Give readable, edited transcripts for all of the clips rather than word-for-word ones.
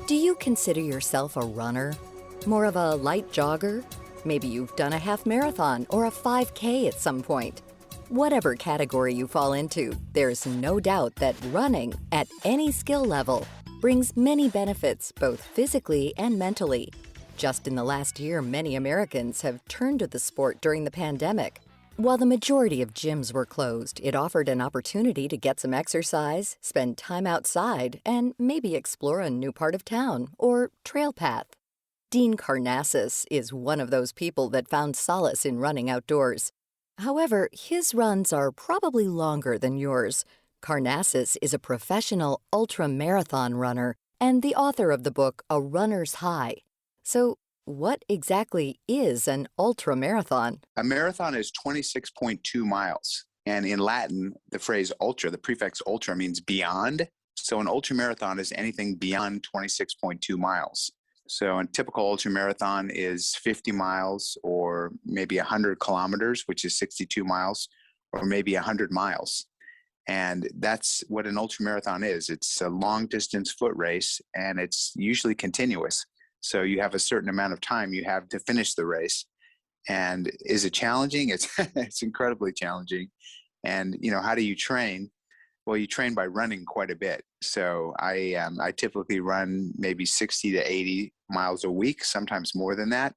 Do you consider yourself a runner? More of a light jogger? Maybe you've done a half marathon or a 5K at some point. Whatever category you fall into, there's no doubt that running, at any skill level, brings many benefits both physically and mentally. Just in the last year, many Americans have turned to the sport during the pandemic. While the majority of gyms were closed, it offered an opportunity to get some exercise, spend time outside, and maybe explore a new part of town or trail path. Dean Karnazes is one of those people that found solace in running outdoors. However, his runs are probably longer than yours. Karnazes is a professional ultra-marathon runner and the author of the book A Runner's High. So, what exactly is an ultra-marathon? A marathon is 26.2 miles. And in Latin, the phrase ultra, the prefix ultra means beyond. So an ultramarathon is anything beyond 26.2 miles. So a typical ultramarathon is 50 miles or maybe 100 kilometers, which is 62 miles, or maybe 100 miles. And that's what an ultramarathon is. It's a long distance foot race, and it's usually continuous. So you have a certain amount of time you have to finish the race. And is it challenging? It's incredibly challenging. And, how do you train? Well, you train by running quite a bit. So I typically run maybe 60 to 80 miles a week, sometimes more than that.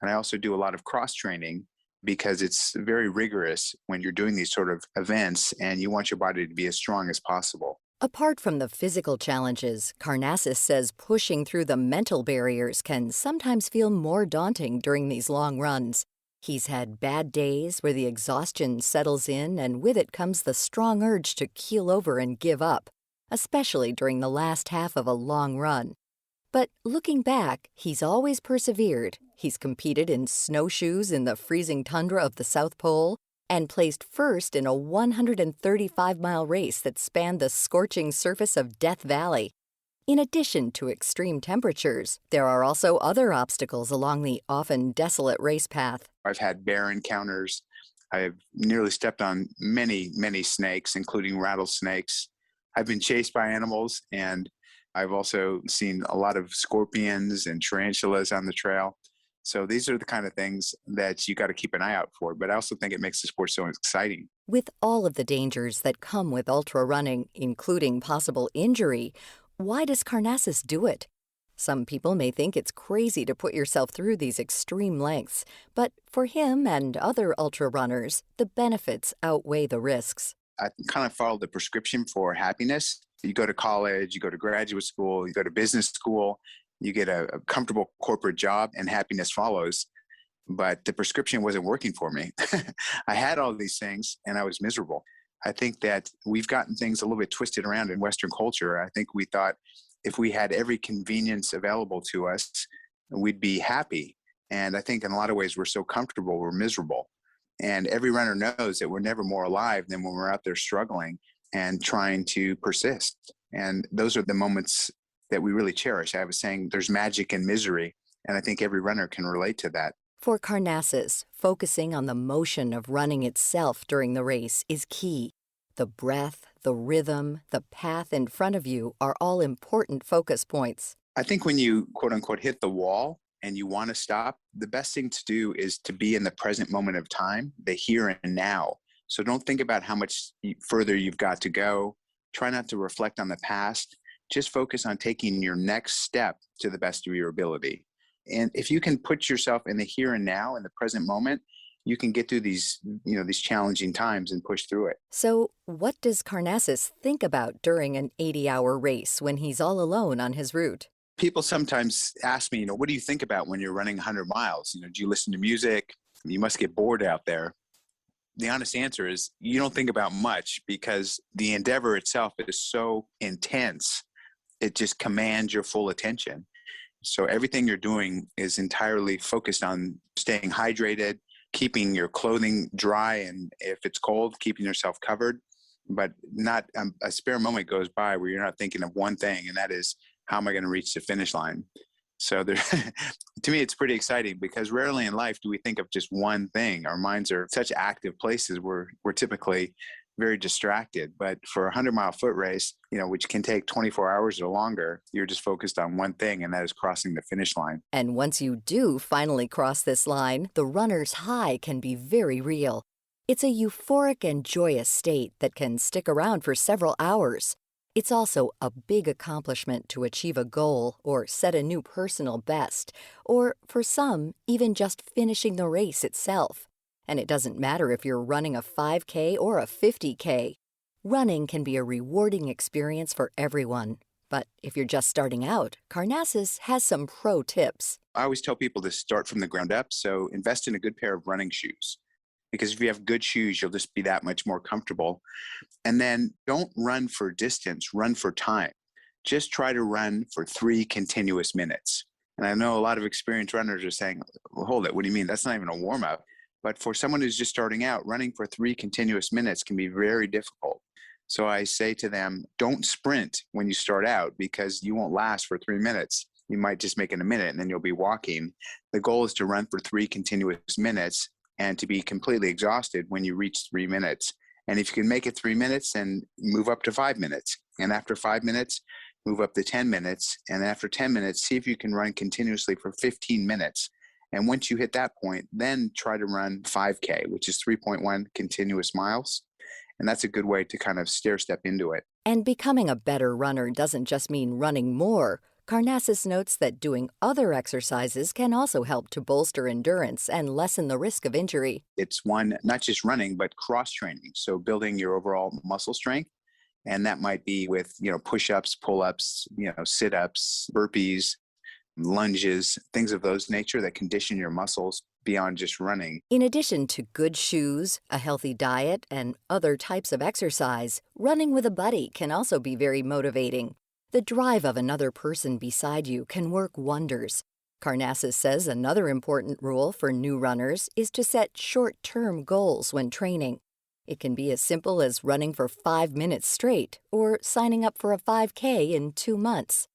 And I also do a lot of cross training because it's very rigorous when you're doing these sort of events and you want your body to be as strong as possible. Apart from the physical challenges, Karnazes says pushing through the mental barriers can sometimes feel more daunting during these long runs. He's had bad days where the exhaustion settles in, and with it comes the strong urge to keel over and give up, especially during the last half of a long run. But looking back, he's always persevered. He's competed in snowshoes in the freezing tundra of the South Pole and placed first in a 135-mile race that spanned the scorching surface of Death Valley. In addition to extreme temperatures, there are also other obstacles along the often desolate race path. I've had bear encounters. I've nearly stepped on many, many snakes, including rattlesnakes. I've been chased by animals, and I've also seen a lot of scorpions and tarantulas on the trail. So these are the kind of things that you got to keep an eye out for. But I also think it makes the sport so exciting. With all of the dangers that come with ultra running, including possible injury, why does Karnazes do it? Some people may think it's crazy to put yourself through these extreme lengths, but for him and other ultra runners, the benefits outweigh the risks. I kind of follow the prescription for happiness. You go to college, you go to graduate school, you go to business school, you get a comfortable corporate job, and happiness follows. But the prescription wasn't working for me. I had all these things and I was miserable. I think that we've gotten things a little bit twisted around in Western culture. I think we thought if we had every convenience available to us, we'd be happy. And I think in a lot of ways, we're so comfortable, we're miserable. And every runner knows that we're never more alive than when we're out there struggling and trying to persist. And those are the moments that we really cherish. I was saying there's magic in misery, and I think every runner can relate to that. For Karnazes, focusing on the motion of running itself during the race is key. The breath, the rhythm, the path in front of you are all important focus points. I think when you, quote unquote, hit the wall and you want to stop, the best thing to do is to be in the present moment of time, the here and now. So don't think about how much further you've got to go. Try not to reflect on the past. Just focus on taking your next step to the best of your ability. And if you can put yourself in the here and now, in the present moment, you can get through these challenging times and push through it. So what does Karnazes think about during an 80-hour race when he's all alone on his route? People sometimes ask me, what do you think about when you're running 100 miles? Do you listen to music? You must get bored out there. The honest answer is you don't think about much because the endeavor itself is so intense. It just commands your full attention. So everything you're doing is entirely focused on staying hydrated, keeping your clothing dry, and if it's cold, keeping yourself covered. But not a spare moment goes by where you're not thinking of one thing, and that is, how am I going to reach the finish line? So to me, it's pretty exciting because rarely in life do we think of just one thing. Our minds are such active places where we're typically very distracted. But for a 100-mile foot race, which can take 24 hours or longer, you're just focused on one thing, and that is crossing the finish line. And once you do finally cross this line, the runner's high can be very real. It's a euphoric and joyous state that can stick around for several hours. It's also a big accomplishment to achieve a goal or set a new personal best, or for some, even just finishing the race itself. And it doesn't matter if you're running a 5K or a 50K. Running can be a rewarding experience for everyone. But if you're just starting out, Karnazes has some pro tips. I always tell people to start from the ground up, so invest in a good pair of running shoes. Because if you have good shoes, you'll just be that much more comfortable. And then don't run for distance, run for time. Just try to run for 3 continuous minutes. And I know a lot of experienced runners are saying, well, hold it, what do you mean? That's not even a warm-up. But for someone who's just starting out, running for 3 continuous minutes can be very difficult. So I say to them, don't sprint when you start out because you won't last for 3 minutes. You might just make it a minute and then you'll be walking. The goal is to run for 3 continuous minutes and to be completely exhausted when you reach 3 minutes. And if you can make it 3 minutes, then move up to 5 minutes. And after 5 minutes, move up to 10 minutes. And after 10 minutes, see if you can run continuously for 15 minutes. And once you hit that point, then try to run 5K, which is 3.1 continuous miles. And that's a good way to kind of stair step into it. And becoming a better runner doesn't just mean running more. Karnazes notes that doing other exercises can also help to bolster endurance and lessen the risk of injury. It's not just running, but cross-training. So building your overall muscle strength. And that might be with, push-ups, pull-ups, sit-ups, burpees, lunges, things of those nature that condition your muscles beyond just running. In addition to good shoes, a healthy diet, and other types of exercise, running with a buddy can also be very motivating. The drive of another person beside you can work wonders. Karnazes says another important rule for new runners is to set short-term goals when training. It can be as simple as running for 5 minutes straight or signing up for a 5K in 2 months.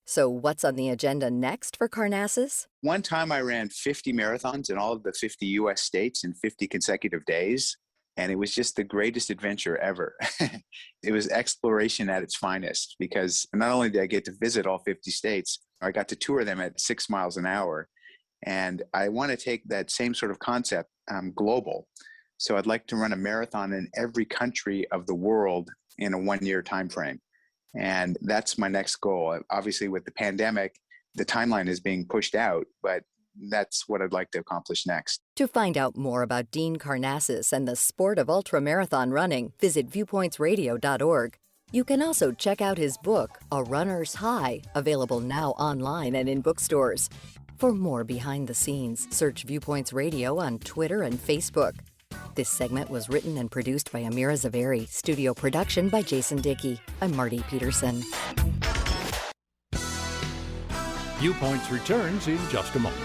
So what's on the agenda next for Karnazes? One time I ran 50 marathons in all of the 50 U.S. states in 50 consecutive days. And it was just the greatest adventure ever. It was exploration at its finest because not only did I get to visit all 50 states, I got to tour them at 6 miles an hour. And I want to take that same sort of concept global. So I'd like to run a marathon in every country of the world in a 1-year time frame. And that's my next goal. Obviously, with the pandemic, the timeline is being pushed out, but that's what I'd like to accomplish next. To find out more about Dean Karnazes and the sport of ultramarathon running, visit viewpointsradio.org. You can also check out his book, A Runner's High, available now online and in bookstores. For more behind the scenes, search Viewpoints Radio on Twitter and Facebook. This segment was written and produced by Amira Zaveri. Studio production by Jason Dickey. I'm Marty Peterson. Viewpoints returns in just a moment.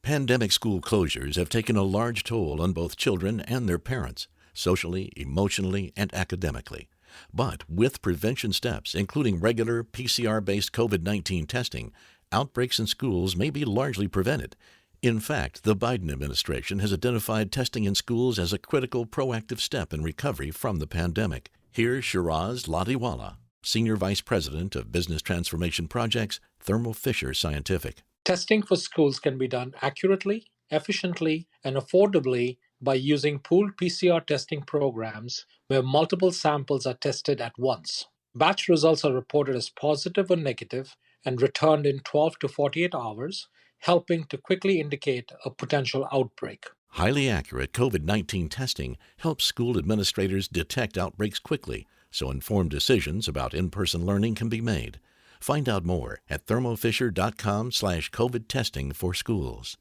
Pandemic school closures have taken a large toll on both children and their parents, socially, emotionally, and academically. But with prevention steps, including regular PCR-based COVID-19 testing, outbreaks in schools may be largely prevented. In fact, the Biden administration has identified testing in schools as a critical proactive step in recovery from the pandemic. Here's Shiraz Ladiwala, Senior Vice President of Business Transformation Projects, Thermo Fisher Scientific. Testing for schools can be done accurately, efficiently, and affordably by using pooled PCR testing programs where multiple samples are tested at once. Batch results are reported as positive or negative and returned in 12 to 48 hours, helping to quickly indicate a potential outbreak. Highly accurate COVID-19 testing helps school administrators detect outbreaks quickly, so informed decisions about in-person learning can be made. Find out more at thermofisher.com/COVID testing for schools.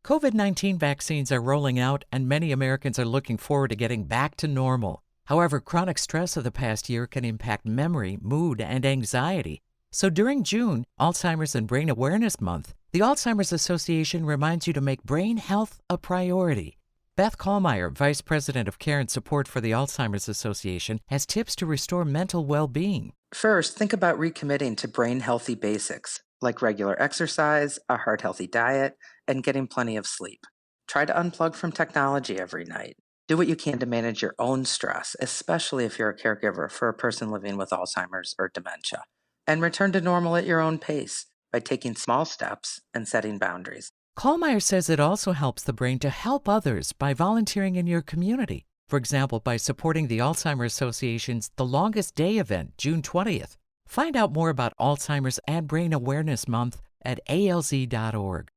COVID-19 vaccines are rolling out, and many Americans are looking forward to getting back to normal. However, chronic stress of the past year can impact memory, mood, and anxiety. So during June, Alzheimer's and Brain Awareness Month, the Alzheimer's Association reminds you to make brain health a priority. Beth Kallmeyer, Vice President of Care and Support for the Alzheimer's Association, has tips to restore mental well-being. First, think about recommitting to brain-healthy basics, like regular exercise, a heart-healthy diet, and getting plenty of sleep. Try to unplug from technology every night. Do what you can to manage your own stress, especially if you're a caregiver for a person living with Alzheimer's or dementia. And return to normal at your own pace by taking small steps and setting boundaries. Kohlmeyer says it also helps the brain to help others by volunteering in your community. For example, by supporting the Alzheimer's Association's The Longest Day event, June 20th. Find out more about Alzheimer's and Brain Awareness Month at alz.org.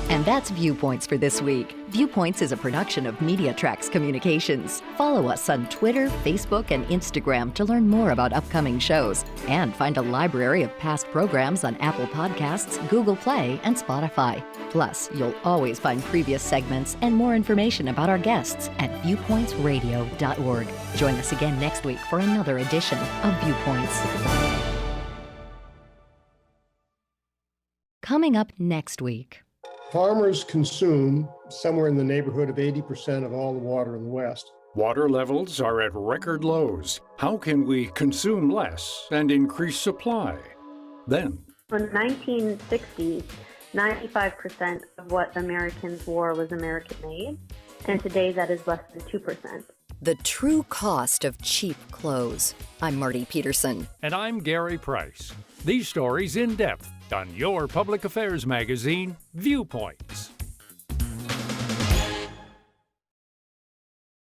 And that's Viewpoints for this week. Viewpoints is a production of MediaTrax Communications. Follow us on Twitter, Facebook, and Instagram to learn more about upcoming shows. And find a library of past programs on Apple Podcasts, Google Play, and Spotify. Plus, you'll always find previous segments and more information about our guests at viewpointsradio.org. Join us again next week for another edition of Viewpoints. Coming up next week. Farmers consume somewhere in the neighborhood of 80% of all the water in the West. Water levels are at record lows. How can we consume less and increase supply? Then, in the 1960s, 95% of what Americans wore was American-made, and today that is less than 2%. The true cost of cheap clothes. I'm Marty Peterson. and I'm Gary Price. These stories in depth on your public affairs magazine, Viewpoints.